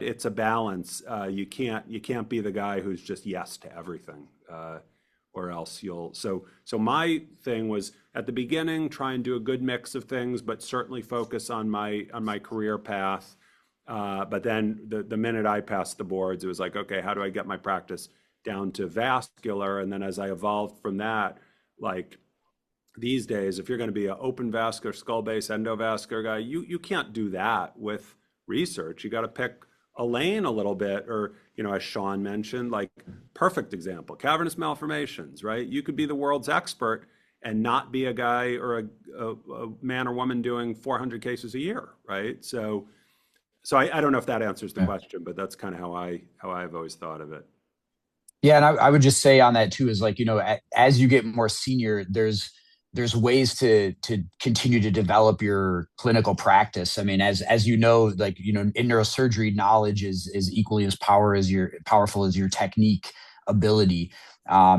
it's a balance. You can't be the guy who's just yes to everything, or else you'll. So my thing was at the beginning try and do a good mix of things, but certainly focus on my career path. But then the minute I passed the boards, it was like, okay, how do I get my practice down to vascular? And then as I evolved from that, like these days, if you're going to be an open vascular, skull base, endovascular guy, you can't do that with research. You got to pick a lane a little bit, or as Sean mentioned, like perfect example, cavernous malformations, right? You could be the world's expert and not be a guy or a man or woman doing 400 cases a year, right? So I don't know if that answers the Yeah. question, but that's kind of how I've always thought of it. Yeah, and I would just say on that too is like, as you get more senior, there's ways to continue to develop your clinical practice. I mean, as you know, like, in neurosurgery, knowledge is equally as powerful as your technique ability.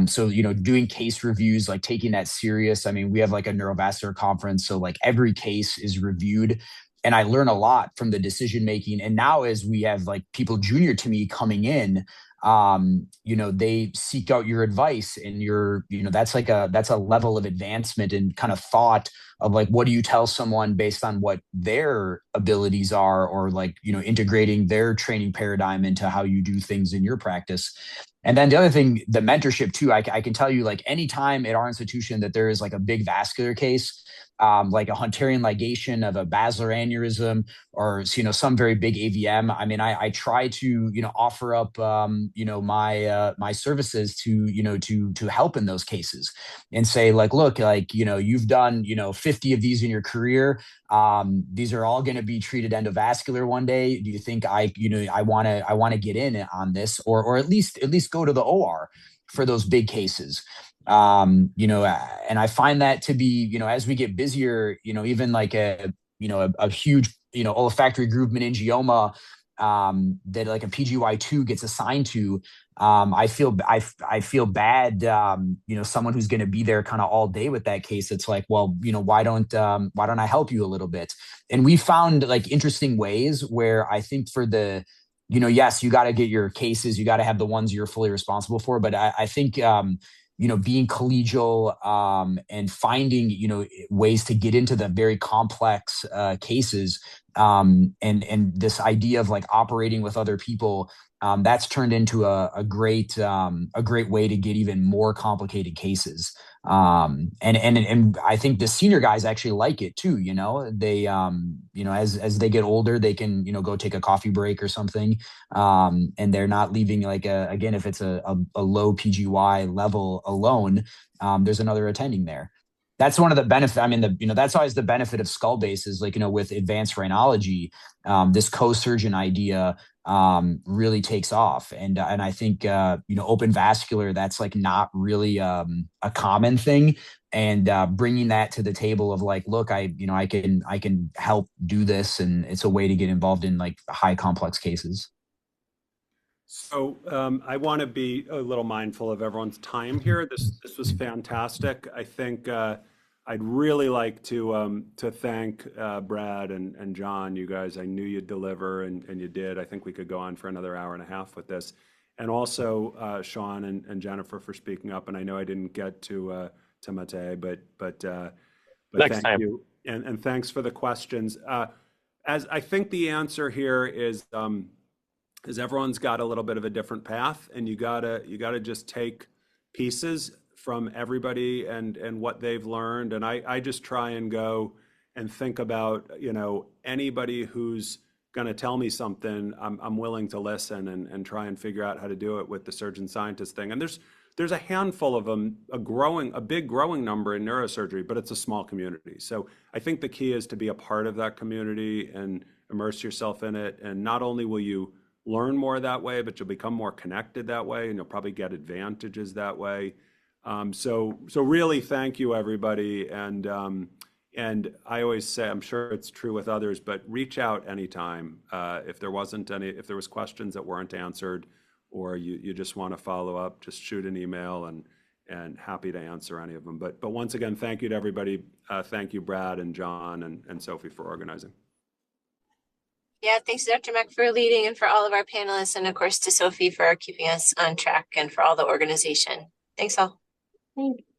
So, doing case reviews, like taking that serious. I mean, we have like a neurovascular conference, so like every case is reviewed. And I learn a lot from the decision making. And now as we have like people junior to me coming in, they seek out your advice, and that's a level of advancement and kind of thought of like, what do you tell someone based on what their abilities are, or like, integrating their training paradigm into how you do things in your practice. And then the other thing, the mentorship too, I can tell you, like, anytime at our institution that there is like a big vascular case, like a Hunterian ligation of a basilar aneurysm, or some very big AVM. I mean, I try to offer up my services to help in those cases, and say like, look, like, you've done 50 of these in your career. These are all going to be treated endovascular one day. Do you think I want to get in on this, or at least go to the OR for those big cases? And I find that to be, as we get busier, even like a huge, olfactory groove meningioma, that like a PGY2 gets assigned to, I feel bad, someone who's going to be there kind of all day with that case. It's like, well, why don't I help you a little bit? And we found like interesting ways where I think for the, yes, you got to get your cases, you got to have the ones you're fully responsible for. But I think, being collegial, and finding, ways to get into the very complex cases, and this idea of like operating with other people, that's turned into a great way to get even more complicated cases. And I think the senior guys actually like it too. They, as they get older, they can go take a coffee break or something, and they're not leaving like again, if it's a low PGY level alone, there's another attending there. That's one of the benefits. I mean, that's always the benefit of skull bases, like, with advanced rhinology, this co-surgeon idea really takes off. And I think, open vascular, that's like not really a common thing. And bringing that to the table of like, look, I can help do this. And it's a way to get involved in like high complex cases. So I want to be a little mindful of everyone's time here. This was fantastic. I think I'd really like to thank Brad and John. You guys, I knew you'd deliver, and you did. I think we could go on for another hour and a half with this. And also Sean and Jennifer for speaking up. And I know I didn't get to Mate, but Next thank time. you. And thanks for the questions. As I think the answer here is everyone's got a little bit of a different path, and you gotta just take pieces from everybody and what they've learned. And I just try and go and think about, anybody who's going to tell me something, I'm willing to listen and try and figure out how to do it with the surgeon scientist thing. And there's a handful of them, a big growing number in neurosurgery, but it's a small community. So I think the key is to be a part of that community and immerse yourself in it. And not only will you learn more that way, but you'll become more connected that way, and you'll probably get advantages that way. So really thank you, everybody. And I always say, I'm sure it's true with others, but reach out anytime. If there was questions that weren't answered, or you just want to follow up, just shoot an email, and happy to answer any of them. But once again, thank you to everybody. Thank you, Brad and John and Sophie, for organizing. Yeah, thanks to Dr. Mack for leading, and for all of our panelists, and of course to Sophie for keeping us on track, and for all the organization. Thanks all. Thanks.